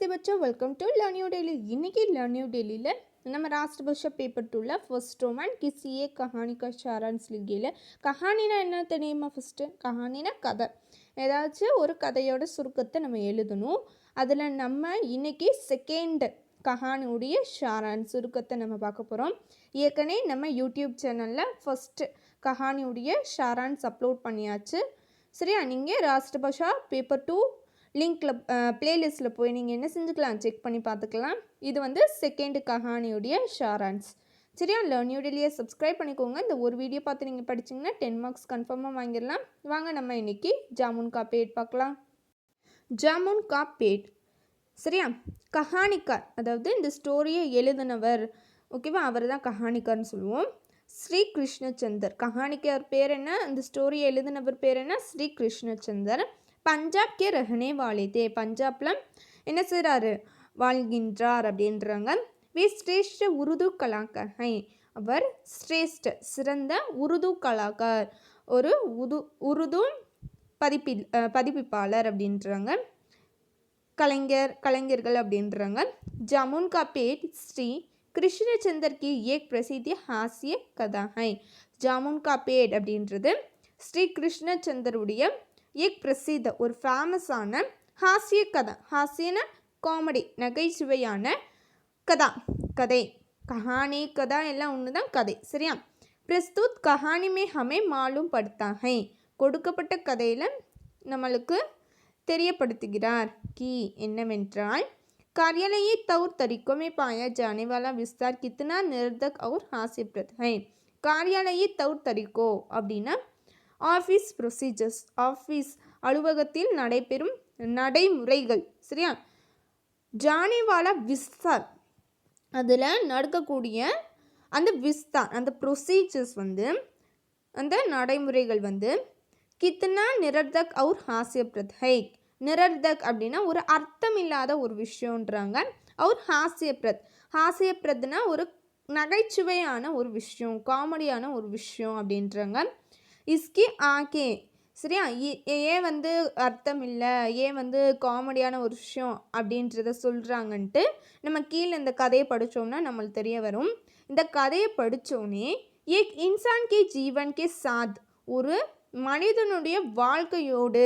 नमस्ते बच्चों, welcome to learn you daily. इनकी लर्न यू डेली நம்ம ராஷ்டிரபாஷா பேப்பர் 2ல ஃபர்ஸ்ட் ரோமன் கிசி ஏ கஹானி கா சாரான்ஸ் லிகில. கஹானினா என்ன தெரியுமா? ஃபஸ்ட்டு கஹானினா கதை, ஏதாச்சும் ஒரு கதையோட சுருக்கத்தை நம்ம எழுதணும். அதில் நம்ம இன்னைக்கு செகண்ட் கஹானியுடைய ஷாரான் சுருக்கத்தை நம்ம பார்க்க போகிறோம். ஏற்கனவே நம்ம யூடியூப் சேனலில் ஃபஸ்ட்டு கஹானியுடைய ஷாரான்ஸ் அப்லோட் பண்ணியாச்சு. சரியா? நீங்கள் ராஷ்டிரபாஷா பேப்பர் 2 லிங்க்கில் ப்ளேலிஸ்ட்டில் போய் நீங்கள் என்ன செஞ்சுக்கலாம், செக் பண்ணி பார்த்துக்கலாம். இது வந்து செகண்ட் கஹானியுடைய ஷாரான்ஸ். சரியா? லேர்ன் யூ டெய்லியை சப்ஸ்கிரைப் பண்ணிக்கோங்க. இந்த ஒரு வீடியோ பார்த்து நீங்கள் படிச்சிங்கன்னா 10 மார்க்ஸ் கன்ஃபார்மாக வாங்கிடலாம். வாங்க நம்ம இன்றைக்கி ஜாமுன் கா பேட் பார்க்கலாம். ஜாமுன் கா பேட். சரியா? கஹானிக்கார், அதாவது இந்த ஸ்டோரியை எழுதினவர், ஓகேவா, அவர் தான் கஹானிக்கார்னு சொல்லுவோம். ஸ்ரீ கிருஷ்ணச்சந்தர். கஹானிக்கார் பேர் என்ன, இந்த ஸ்டோரியை எழுதினவர் பேர் என்ன? ஸ்ரீ கிருஷ்ணச்சந்தர். பஞ்சாப் கே ரஹனே வாலே தே. பஞ்சாப்ல என்ன செய்கிறாரு, வாழ்கின்றார் அப்படின்றாங்க. வே ஸ்ரேஷ்ட உருது கலாக்கார். அவர் ஸ்ரேஷ்ட சிறந்த உருது கலாக்கார், ஒரு உருது பதிப்பிப்பாளர் அப்படின்றாங்க. கலைஞர்கள் அப்படின்றாங்க. ஜாமுன் கா பேட் ஸ்ரீ கிருஷ்ணச்சந்தர் கி ஏக் பிரசித்திய ஹாஸ்ய கதா ஹை. ஜாமுன் கா பேட் அப்படின்றது ஸ்ரீ கிருஷ்ணச்சந்தருடைய ஏக் பிரசித்த ஒரு ஃபேமஸான ஹாஸ்ய கதை. ஹாஸ்யன காமெடி, நகைச்சுவையான கதை. கஹானி கதா எல்லாம் ஒன்று தான், கதை. சரியா? பிரஸ்துத் கஹானி மே ஹமே மாலும் படுத்தா ஹை. கொடுக்கப்பட்ட கதையில் நம்மளுக்கு தெரியப்படுத்துகிறார் கி என்னவென்றால், कार्यालय तौर तरीकों में पाया जाने वाला विस्तार कितना निरर्थक और हास्यप्रद है. कार्यालय तौर तरीकों அப்படின்னா ஆஃபீஸ் ப்ரொசீஜர்ஸ், ஆஃபீஸ் அலுவலகத்தில் நடைபெறும் நடைமுறைகள். சரியா? ஜானேவாலா விஸ்தார், அதில் நடக்கக்கூடிய அந்த விஸ்தார், அந்த ப்ரொசீஜர்ஸ் வந்து, அந்த நடைமுறைகள் வந்து கித்தனா நிரர்தக் அவுர் ஹாஸ்யப்ரத் ஹை. நிரர்தக் அப்படின்னா ஒரு அர்த்தம் இல்லாத ஒரு விஷயன்றாங்க. அவர் ஹாஸ்யப்ரத், ஹாஸ்யப்ரத்னா ஒரு நகைச்சுவையான ஒரு விஷயம், காமெடியான ஒரு விஷயம் அப்படின்றாங்க. இஸ்கி ஆகே. சரியா? ஏன் வந்து அர்த்தம் இல்லை, ஏன் வந்து காமெடியான ஒரு விஷயம் அப்படின்றத சொல்கிறாங்கன்ட்டு நம்ம கீழே இந்த கதையை படித்தோம்னா நம்மளுக்கு தெரிய வரும். இந்த கதையை படித்தோடனே ஏக் இன்சான் கே ஜீவன் கே சாத், ஒரு மனிதனுடைய வாழ்க்கையோடு,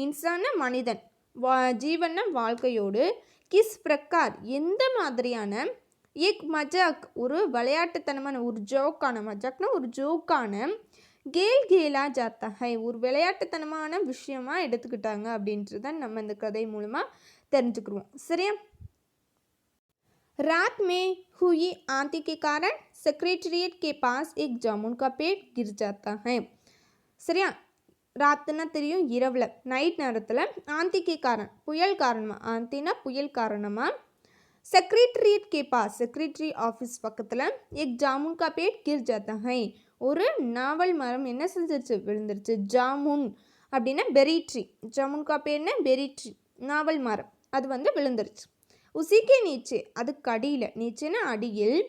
இன்சான மனிதன், ஜீவன வாழ்க்கையோடு, கிஸ் பிரக்கார் எந்த மாதிரியான, ஏக் மஜாக் ஒரு விளையாட்டுத்தனமான, ஒரு ஜோக்கான, மஜாக்னா ஒரு ஜோக்கான, கேல் கேலா ஜாத்தா ஹை ஒரு விளையாட்டுத்தனமான விஷயமா எடுத்துக்கிட்டாங்க அப்படின்றத நம்ம இந்த கதை மூலமாக தெரிஞ்சுக்கிறோம். சரியா? रात में हुई आंधी के कारण सेक्रेटरिएट के पास एक जामुन का पेड़ गिर जाता है. சரியா? ராத்துனா தெரியும், இரவில், நைட் நேரத்தில். ஆந்திக்கு காரணம், புயல் காரணமாக, ஆந்தினா புயல் காரணமாக, செக்ரட்டரியேட் கே பாஸ், செக்ரட்டரி ஆஃபீஸ் பக்கத்தில், எக் ஜாமுன் கா பேட் கிர் ஜாத்தா ஹை ஒரு நாவல் மரம் என்ன செஞ்சிருச்சு, விழுந்துருச்சு. ஜாமுன் அப்படின்னா பெரி ட்ரீ, ஜாமுன் கா பேட்னா பெரி ட்ரீ, நாவல் மரம், அது வந்து விழுந்துருச்சு. உசிக்கே நீச்சே, அதுக்கு அடியில், நீச்சேன்னா அடியில்,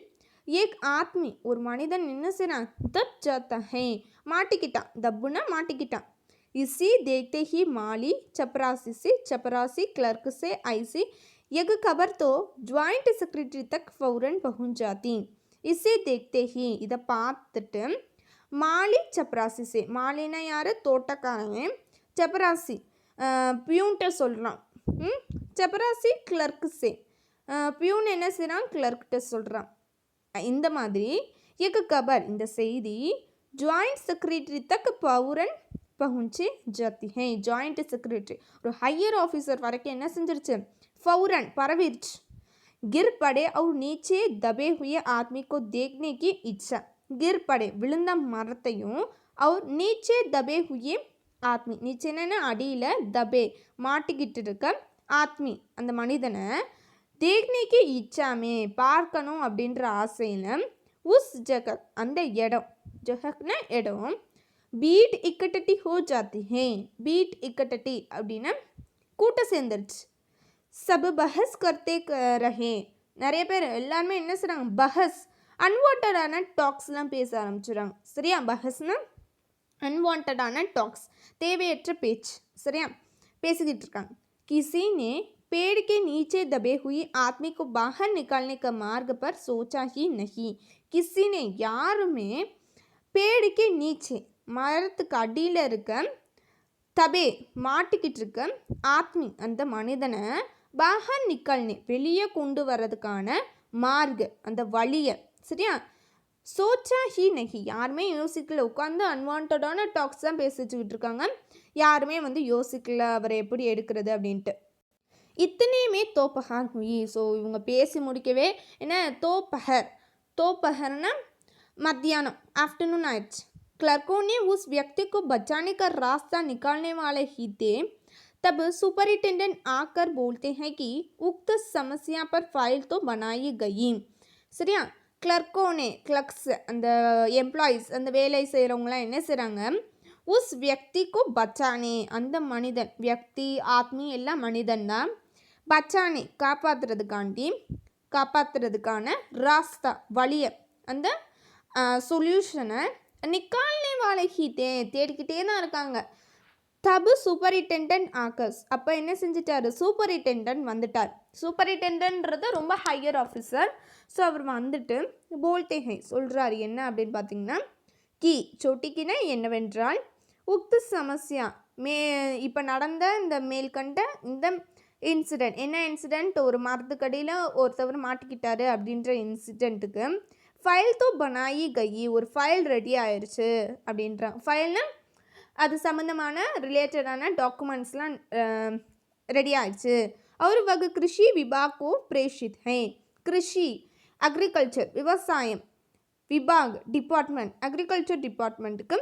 ஏக் ஆத்மி ஒரு மனிதன் என்ன செய்றான், தப் ஜாத்தா ஹை மாட்டிக்கிட்டான். தப்புனா மாட்டிக்கிட்டான். इसी देखते ही माली चपरासी से, चपरासी क्लर्क से ऐसी एक खबर तो ज्वाइंट सेक्रेटरी तक फौरन पहुंच जाती. इसे देखते ही, இதை பார்த்துட்டு, மாலி சப்பராசி சே, மாலினா யார், தோட்டக்காரன், சப்பராசி பியூன்ட்ட சொல்கிறான். சப்பராசி கிளர்க் சே, பியூன் என்ன செய்கிறான், கிளர்க்கிட்ட சொல்கிறான். இந்த மாதிரி एक खबर, இந்த செய்தி, ஜாயிண்ட் செக்ரட்டரி தக் பௌரன் பहुंचे जाती है. ஜாயிண்ட் செக்ரட்டரி ஒரு ஹையர் ஆஃபீஸர் வரைக்கும் என்ன செஞ்சிருச்சு, ஃபௌரன் பரவிருச்சு. गिर पड़े और नीचे दबे हुए आदमी को देखने की इच्छा. गिर पड़े விழுந்த மரத்தையும், और नीचे दबे हुए आदमी, நீச்சேன்னா அடியில், தபே மாட்டிக்கிட்டு இருக்க, ஆத்மி அந்த மனிதனை, தேக்னேக்கு இச்சாமே பார்க்கணும் அப்படின்ற ஆசையில், உஸ் ஜகத் அந்த இடம், ஜகக்னா இடம், பீட் இக்கட்டட்டி ஹோ ஜாத்தி ஹே. பீட் இக்கட்டட்டி அப்படின்னா கூட்டம் சேர்ந்துருச்சு. சபு பஹஸ் கர்த்தே ரஹே, நிறைய பேர் எல்லாருமே என்ன செய்கிறாங்க, பஹஸ் அன்வான்டான டாக்ஸ்லாம் பேச ஆரம்பிச்சுறாங்க. சரியா? பஹஸ்னா அன்வான்டான டாக்ஸ், தேவையற்ற பேச்சு. சரியா? பேசிக்கிட்டு இருக்காங்க. கிசி நே पेड़ के नीचे दबे हुई आदमी को बाहर निकालने का मार्ग पर सोचा ही नहीं. किसी ने யாருமே पेड़ के नीचे மரத்துக்கு அடியில் இருக்க தபே மாட்டிக்கிட்டு இருக்க ஆத்மி அந்த மனிதனை பாகர் நிக்கல்னே வெளியே கொண்டு வர்றதுக்கான மார்க் அந்த வழியை சரியா சோச்சா ஹி நகி யாருமே யோசிக்கல. உட்காந்து அன்வான்டான டாக்ஸ் தான் பேசிச்சுக்கிட்டு இருக்காங்க. யாருமே வந்து யோசிக்கல அவரை எப்படி எடுக்கிறது அப்படின்ட்டு. இத்தனையுமே தோப்பஹார் ஹுயி. ஸோ இவங்க பேசி முடிக்கவே என்ன தோப்பஹர்னா மத்தியானம் ஆஃப்டர்நூன் ஆயிடுச்சு. क्लर्कों ने उस व्यक्ति को बचाने का रास्ता निकालने वाले ही थे. तब सुपरिटेंडेंट आकर बोलते हैं कि उक्त समस्या पर फाइल तो बनाई गई. சரியா கிளர்க்ஸ் அந்த எம்ப்ளாயீஸ் அந்த வேலை செய்கிறவங்களாம் என்ன செய்கிறாங்க உஸ் வியக்திக்கு பச்சானே அந்த மனிதன் வியக்தி ஆத்மி எல்லாம் மனிதன் தான் பச்சானே காப்பாற்றுறதுக்கான ராஸ்தா வழியை அந்த சொல்யூஷனை நிக்கால்னே வாழை தேடிக்கிட்டே தான் இருக்காங்க. தபு சூப்பரிண்டென்டன்ட் ஆக்கர்ஸ் அப்போ என்ன செஞ்சிட்டாரு சூப்பரிண்டென்டன்ட் வந்துட்டார். சூப்பரிண்டென்டன்ட்ன்றது ரொம்ப ஹையர் ஆஃபீஸர். ஸோ அவர் வந்துட்டு போல்தேஹை சொல்கிறார் என்ன அப்படின்னு பார்த்தீங்கன்னா கி சொட்டிக்கினா என்னவென்றால் உக்து சமஸ்யா இப்போ நடந்த இந்த மேல்கண்ட இந்த இன்சிடெண்ட் என்ன இன்சிடெண்ட் ஒரு மரத்துக்கடியில் ஒருத்தவர் மாட்டிக்கிட்டாரு அப்படின்ற இன்சிடெண்ட்டுக்கு ஃபைல் தோ பனாயி கயி ஒரு ஃபைல் ரெடி ஆயிடுச்சு அப்படின்றாங்க. ஃபைல்னால் அது சம்மந்தமான ரிலேட்டடான டாக்குமெண்ட்ஸ்லாம் ரெடி ஆயிடுச்சு. और वह कृषि विभाग को प्रेषित है. कृषि अग्रिकल्चर விவசாயம் விபாக் டிபார்ட்மெண்ட் அக்ரிகல்ச்சர் டிபார்ட்மெண்ட்டுக்கு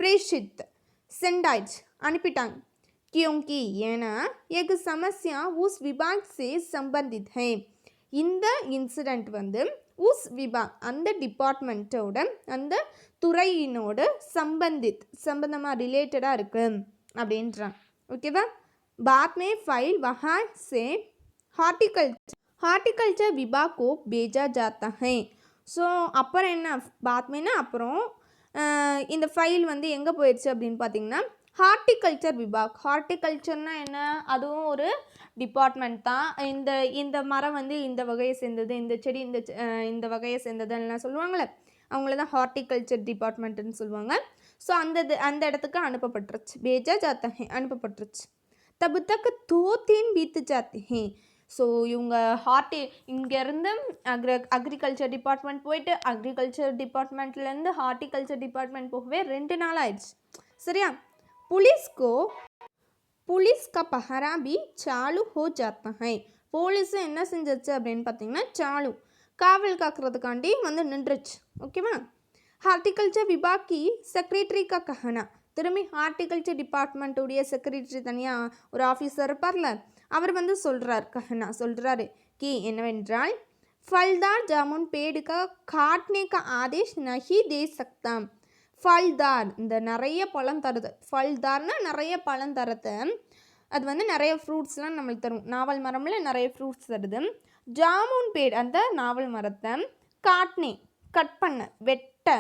प्रेषित சென்ட் ஆயிடுச்சு அனுப்பிட்டாங்க. क्योंकि ஏன்னா एक समस्या उस विभाग से संबंधित है. இந்த இன்சிடெண்ட் வந்து உஸ் விபாக் அந்த டிபார்ட்மெண்ட்டோட அந்த துறையினோட சம்பந்தமாக ரிலேட்டடாக இருக்குது அப்படின்றான். ஓகேவா बाद में फाइल वहाँ से ஹார்டிகல்ச்சர் விபாக் को भेजा जाता है. ஸோ அப்புறம் என்ன பாத்மேனா அப்புறம் இந்த ஃபைல் வந்து எங்கே போயிடுச்சு அப்படின்னு பார்த்தீங்கன்னா ஹார்டிகல்ச்சர் விபாக். ஹார்டிகல்ச்சர்னால் என்ன அதுவும் ஒரு டிபார்ட்மெண்ட் தான். இந்த மரம் வந்து இந்த வகையை சேர்ந்தது இந்த செடி இந்த வகையை சேர்ந்ததுலாம் சொல்லுவாங்களே அவங்கள தான் ஹார்டிகல்ச்சர் டிபார்ட்மெண்ட்டுன்னு சொல்லுவாங்க. ஸோ அந்த இடத்துக்கு அனுப்பப்பட்டுருச்சு பேஜா ஜாத்தா அனுப்பப்பட்டுருச்சு. तब तक 2-3 बीत जाते हैं. ஸோ இவங்க இங்கேருந்து அக்ரிகல்ச்சர் டிபார்ட்மெண்ட் போயிட்டு அக்ரிகல்ச்சர் டிபார்ட்மெண்ட்லேருந்து ஹார்டிகல்ச்சர் டிபார்ட்மெண்ட் போகவே 2 நாள் ஆயிடுச்சு. சரியா पुलिस का पहरा भी चालू हो जाता है. போலீஸும் என்ன செஞ்சிச்சு அப்படின்னு பார்த்தீங்கன்னா சாலு காவல் காக்கிறதுக்காண்டி வந்து நின்றுச்சு. ஓகேவா ஹார்டிகல்ச்சர் விபாக்கி செக்ரட்டரி கா கஹனா திரும்பி ஹார்டிகல்ச்சர் டிபார்ட்மெண்ட்டுடைய செக்ரட்டரி தனியாக ஒரு ஆஃபீஸர் இருப்பார்ல அவர் வந்து சொல்கிறாரு கி என்னவென்றால் फलदार जामुन पेड़ का काटने का आदेश नहीं दे सकता. फलदार இந்த நிறைய பழம் தருது फलदारனா நிறைய பழம் தரது அது வந்து நிறைய ஃப்ரூட்ஸ்லாம் நம்மளுக்கு தரும். நாவல் மரமில் நிறைய ஃப்ரூட்ஸ் தருது. ஜாமுன் பேட் அந்த நாவல் மரத்தை கட் பண்ண வெட்ட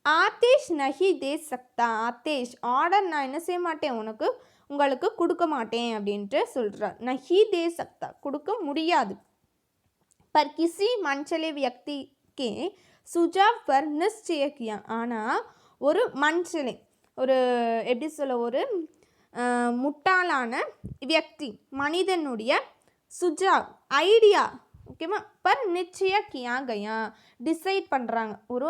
ஆதேஷ் நஹி தே சக்தா. ஆதேஷ் ஆர்டர் நான் என்ன செய்ய மாட்டேன் உங்களுக்கு கொடுக்க மாட்டேன் அப்படின்ட்டு சொல்கிறார். நஹி தே சக்தா கொடுக்க முடியாது. पर किसी मनचले व्यक्ति के सुझाव पर निश्चय किया. ஆனால் ஒரு மன்சலே ஒரு எப்படி சொல்ல ஒரு முட்டாளான வியக்தி மனிதனுடைய சுஜாவ் ஐடியா ஓகேவா பர் நிச்சய கியா கயா டிசைட் பண்ணுறாங்க. ஒரு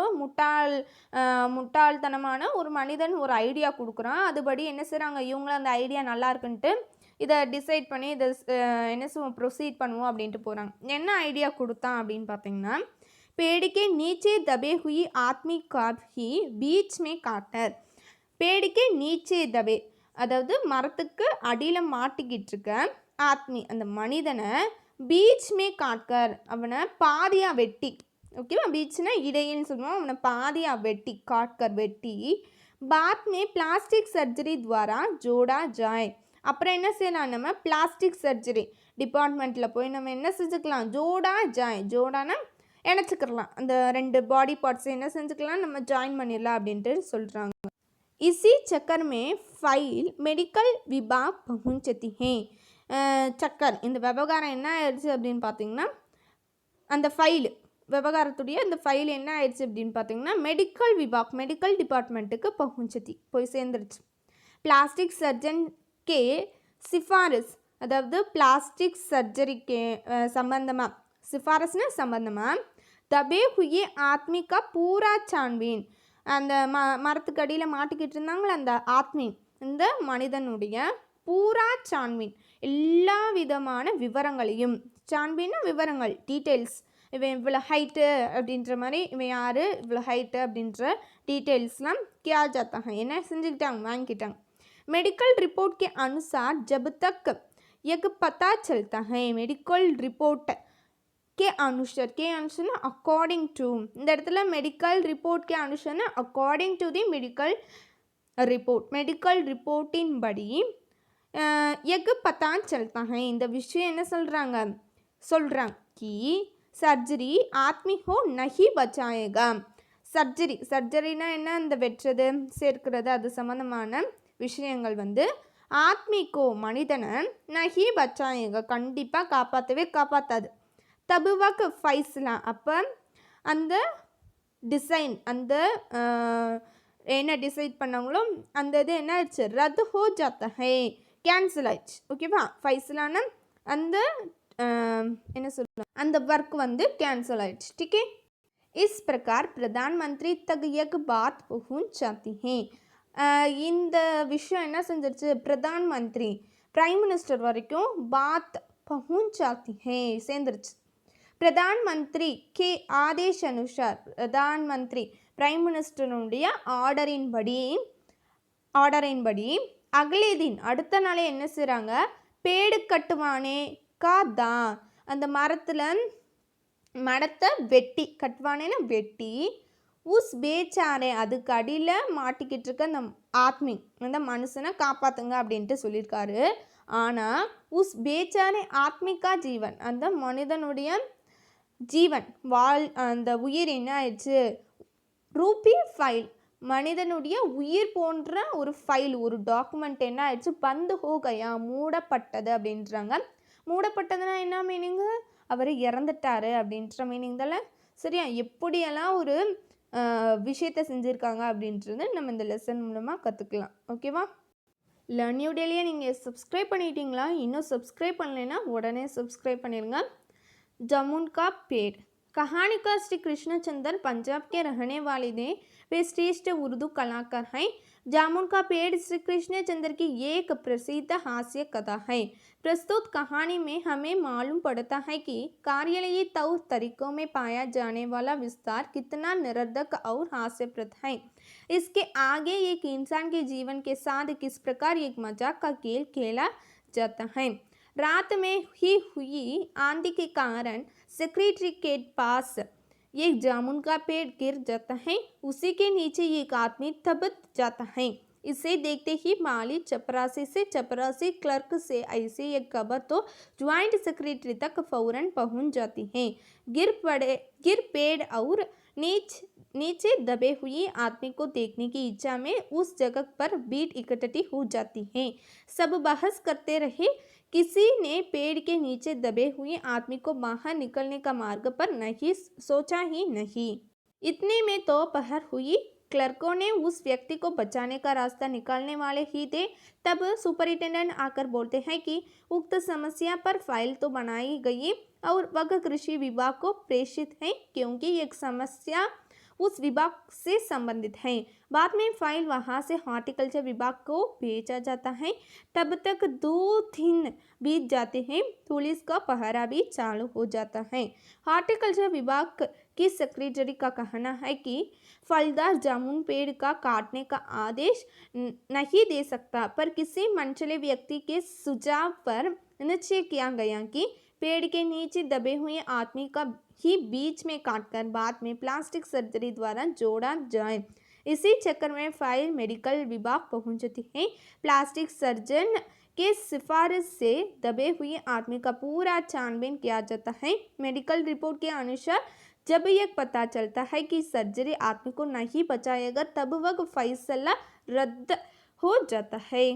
முட்டாள்தனமான ஒரு மனிதன் ஒரு ஐடியா கொடுக்குறான். அதுபடி என்ன செய்கிறாங்க இவங்களும் அந்த ஐடியா நல்லா இருக்குன்ட்டு இதை டிசைட் பண்ணி இதை என்ன செய்வோம் ப்ரொசீட் பண்ணுவோம் அப்படின்ட்டு போகிறாங்க. என்ன ஐடியா கொடுத்தான் அப்படின்னு பார்த்தீங்கன்னா பேடிக்கே நீச்சே தபே ஹுயி ஆத்மி காபி பீச் மே காட்டர். பேடிக்கே நீச்சே தபே அதாவது மரத்துக்கு அடியில் மாட்டிக்கிட்டு இருக்க ஆத்மி அந்த மனிதனை பீச் மே காட்கர் அவனை பாதியாக வெட்டி ஓகேவா பீச்னா இடையின்னு சொல்லுவோம் அவனை பாதியாக வெட்டி காட்கர் வெட்டி பாத் மே பிளாஸ்டிக் சர்ஜரி துவாரா ஜோடா ஜாய். அப்புறம் என்ன செய்யலாம் நம்ம பிளாஸ்டிக் சர்ஜரி டிபார்ட்மெண்ட்டில் போய் நம்ம என்ன செஞ்சுக்கலாம் ஜோடா ஜாய் ஜோடானா இணைச்சிக்கலாம் அந்த 2 பாடி பார்ட்ஸை என்ன செஞ்சுக்கலாம் நம்ம ஜாயின் பண்ணிடலாம் அப்படின்ட்டு சொல்கிறாங்க. इसी चक्कर में फाइल मेडिकल विभाग पहुंचती है. சக்கர் இந்த விவகாரம் என்ன ஆயிடுச்சு அப்படின்னு பார்த்தீங்கன்னா, அந்த ஃபைலு விவகாரத்துடைய இந்த ஃபைல் என்ன ஆயிடுச்சு அப்படின்னு பார்த்தீங்கன்னா, மெடிக்கல் டிபார்ட்மெண்ட்டுக்கு போய் சேர்ந்துருச்சு. பிளாஸ்டிக் சர்ஜன் கே சிஃபாரிஸ், அதாவது பிளாஸ்டிக் சர்ஜரிக்கு சம்பந்தமாக, சிஃபாரஸ்னா சம்பந்தமாக தபே ஹுயே ஆத்மிகா பூரா சான்வீன், அந்த மரத்துக்கு அடியில் மாட்டிக்கிட்டு இருந்தாங்களே அந்த ஆத்மீன், இந்த மனிதனுடைய பூரா சான்வீன் எல்லா விதமான விவரங்களையும், சான்வீன்னா விவரங்கள், டீட்டெயில்ஸ், இவன் இவ்வளோ ஹைட்டு அப்படின்ற மாதிரி, இவன் யார், இவ்வளோ ஹைட்டு அப்படின்ற டீட்டெயில்ஸ்லாம் கியா ஜாத்தா है என்ன செஞ்சுக்கிட்டாங்க, வாங்கிக்கிட்டாங்க. मेडिकल रिपोर्ट के अनुसार जब तक एक पता चलता है, मेडिकल रिपोर्ट के अनुसार, के अनुसार अकॉर्डिंग टू, இந்த இடத்துல மெடிக்கல் ரிப்போர்ட் கே அனுசார்னா அக்கார்டிங் டு தி மெடிக்கல் ரிப்போர்ட்டின் படி எக்கு பத்தா चलता है, இந்த விஷயம் என்ன சொல்கிறாங்க कि सर्जरी आदमी हो नहीं बचाएगा. சர்ஜரினா என்ன, இந்த வெட்டுறது சேர்க்கிறது அது சம்மந்தமான விஷயங்கள் ஆத்மிக்கோ மனிதனை நஹி பச்சாயேகா கண்டிப்பாக காப்பாற்றாது. தபுவாக்கு ஃபைஸ்லா, அப்போ அந்த டிசைன், அந்த என்ன டிசைட் பண்ணாங்களோ அந்த இது என்ன ஆயிடுச்சு, ரத்து ஹோ ஜாத்தா ஹே, கேன்சல் ஆயிடுச்சு. ஓகேவா, ஃபைஸ்லான அந்த என்ன சொல்லுவாங்க, அந்த ஒர்க் कैंसिल आइट्स. ठीक है, इस प्रकार प्रधानमंत्री तक एक बात पहुँच जाती है. இந்த விஷயம் என்ன செஞ்சிருச்சு, பிரதான் மந்திரி பிரைம் மினிஸ்டர் வரைக்கும் பாத் பहुँच जाती है சேர்ந்துருச்சு. प्रधानमंत्री के आदेश अनुसार, प्रधानमंत्री பிரைம் மினிஸ்டருடைய ஆர்டரின்படி அகலே தின் அடுத்த நாளே என்ன செய்கிறாங்க, பேடு கட்டுவானே காதா, அந்த மரத்தை வெட்டி, கட்டுவானேன்னு வெட்டி, உஸ் பேச்சாரே அதுக்கு அடியில் மாட்டிக்கிட்டு இருக்க அந்த அந்த மனுஷனை காப்பாற்றுங்க அப்படின்ட்டு சொல்லியிருக்காரு. ஆனால் உஸ் பேச்சாரே ஆத்மிகா ஜீவன், அந்த மனிதனுடைய ஜீவன் அந்த உயிர் என்ன ஆயிடுச்சு, ரூபி ஃபைல், மனிதனுடைய உயிர் போன்ற ஒரு ஃபைல், ஒரு டாக்குமெண்ட் என்ன ஆயிடுச்சு, பந்து ஹோகையா மூடப்பட்டது அப்படின்றாங்க. மூடப்பட்டதுன்னா என்ன மீனிங்கு, அவர் இறந்துட்டாரு அப்படின்ற மீனிங் தானே. சரியா, எப்படியெல்லாம் ஒரு விஷயத்தை செஞ்சுருக்காங்க அப்படின்றது நம்ம இந்த லெசன் மூலமாக கற்றுக்கலாம். ஓகேவா, லேர்ன் நியூ டெய்லியை நீங்கள் சப்ஸ்கிரைப் பண்ணிட்டீங்களா? இன்னும் சப்ஸ்கிரைப் பண்ணலைன்னா உடனே சப்ஸ்கிரைப் பண்ணிடுங்க. जामुन का पेड़, कहानी का श्री कृष्णचंद्र पंजाब के रहने वाले थे, वे श्रेष्ठ उर्दू कलाकार हैं. जामुन का पेड़ श्री कृष्णचंद्र की एक प्रसिद्ध हास्य कथा है. प्रस्तुत कहानी में हमें मालूम पड़ता है कि कार्यालयी तौर तरीकों में पाया जाने वाला विस्तार कितना निरर्धक और हास्यप्रद है. इसके आगे एक इंसान के जीवन के साथ किस प्रकार एक मजाक का खेल खेला जाता है. रात में ही हुई आंधी के कारण सेक्रेटरी के पास एक जामुन का पेड़ गिर जाता है. उसी के नीचे एक आदमी दब जाता है. इसे देखते ही माली चपरासी से चपरासी क्लर्क से ऐसी एक खबर तो ज्वाइंट सेक्रेटरी तक फौरन पहुंच जाती है. गिर पेड़ और नीचे दबे हुए आदमी को देखने की इच्छा में उस जगह पर भीड़ इकट्ठी हो जाती है. सब बहस करते रहे. किसी ने पेड़ के नीचे दबे हुए आदमी को बाहर निकलने का मार्ग पर नहीं सोचा ही नहीं. इतने में तो पहर हुई. क्लर्कों ने उस व्यक्ति को बचाने का रास्ता निकालने वाले ही थे. तब सुपरिटेंडेंट आकर बोलते हैं कि उक्त समस्या पर फाइल तो बनाई गई और वह कृषि विभाग को प्रेषित है क्योंकि एक समस्या उस विभाग से संबंधित है. बाद में फाइल वहाँ से हॉर्टिकल्चर विभाग को भेजा जाता है. तब तक 2 दिन बीत जाते हैं. पुलिस का पहरा भी चालू हो जाता है. हॉर्टिकल्चर विभाग की सेक्रेटरी का कहना है कि फलदार जामुन पेड़ का काटने का आदेश नहीं दे सकता, पर किसी मनचले व्यक्ति के सुझाव पर निश्चय किया गया कि पेड़ के नीचे दबे हुए आदमी का ही बीच में काटकर बाद में प्लास्टिक सर्जरी द्वारा जोड़ा जाए. इसी चक्कर में फाइल मेडिकल विभाग पहुंचती है. प्लास्टिक सर्जन के सिफारिश से दबे हुए आदमी का पूरा छानबीन किया जाता है. मेडिकल रिपोर्ट के अनुसार जब यह पता चलता है कि सर्जरी आदमी को नहीं बचाएगा, तब वह फैसला रद्द हो जाता है.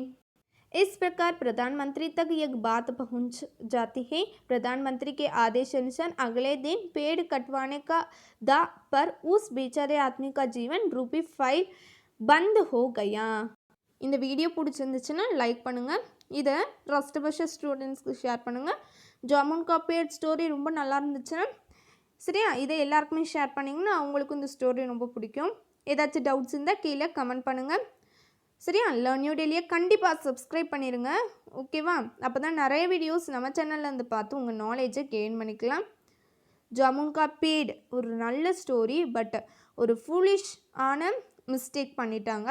इस प्रकार प्रधानमंत्री तक एक बात पहुंच जाती है। प्रधानमंत्री के आदेश अनुसार अगले दिन पेड़ कटवाने का दा पर उस बेचारे आदमी का जीवन रूपी फाइल बंद हो गया। இந்த வீடியோ பிடிச்சிருந்துச்சுன்னா லைக் பண்ணுங்கள், இதை ரஸ்ட் பஷர் ஸ்டூடெண்ட்ஸ்க்கு ஷேர் பண்ணுங்கள். ஜாமுன் கா பேட் ஸ்டோரி ரொம்ப நல்லா இருந்துச்சுன்னா சரியா இதை எல்லாருக்குமே ஷேர் பண்ணிங்கன்னா அவங்களுக்கும் இந்த ஸ்டோரி ரொம்ப பிடிக்கும். ஏதாச்சும் டவுட்ஸ் இருந்தால் கீழே கமெண்ட் பண்ணுங்கள். சரியா லேர்ன் நியூ டெய்லியை கண்டிப்பாக சப்ஸ்கிரைப் பண்ணிடுங்க. ஓகேவா? அப்போ தான் நிறைய வீடியோஸ் நம்ம சேனல்லேருந்து பார்த்து உங்கள் நாலேஜை கெயின் பண்ணிக்கலாம். ஜாமுன் கா பேட் ஒரு நல்ல ஸ்டோரி, பட் ஒரு ஃபூலிஷ் ஆன மிஸ்டேக் பண்ணிட்டாங்க.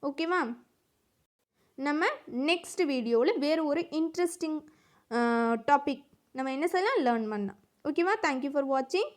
ஓகேவா? நம்ம நெக்ஸ்ட் வீடியோவில் வேறு ஒரு இன்ட்ரெஸ்டிங் டாபிக் நம்ம என்ன செய்யலாம் லேர்ன் பண்ணலாம். ஓகேவா? தேங்க்யூ ஃபார் வாட்சிங்.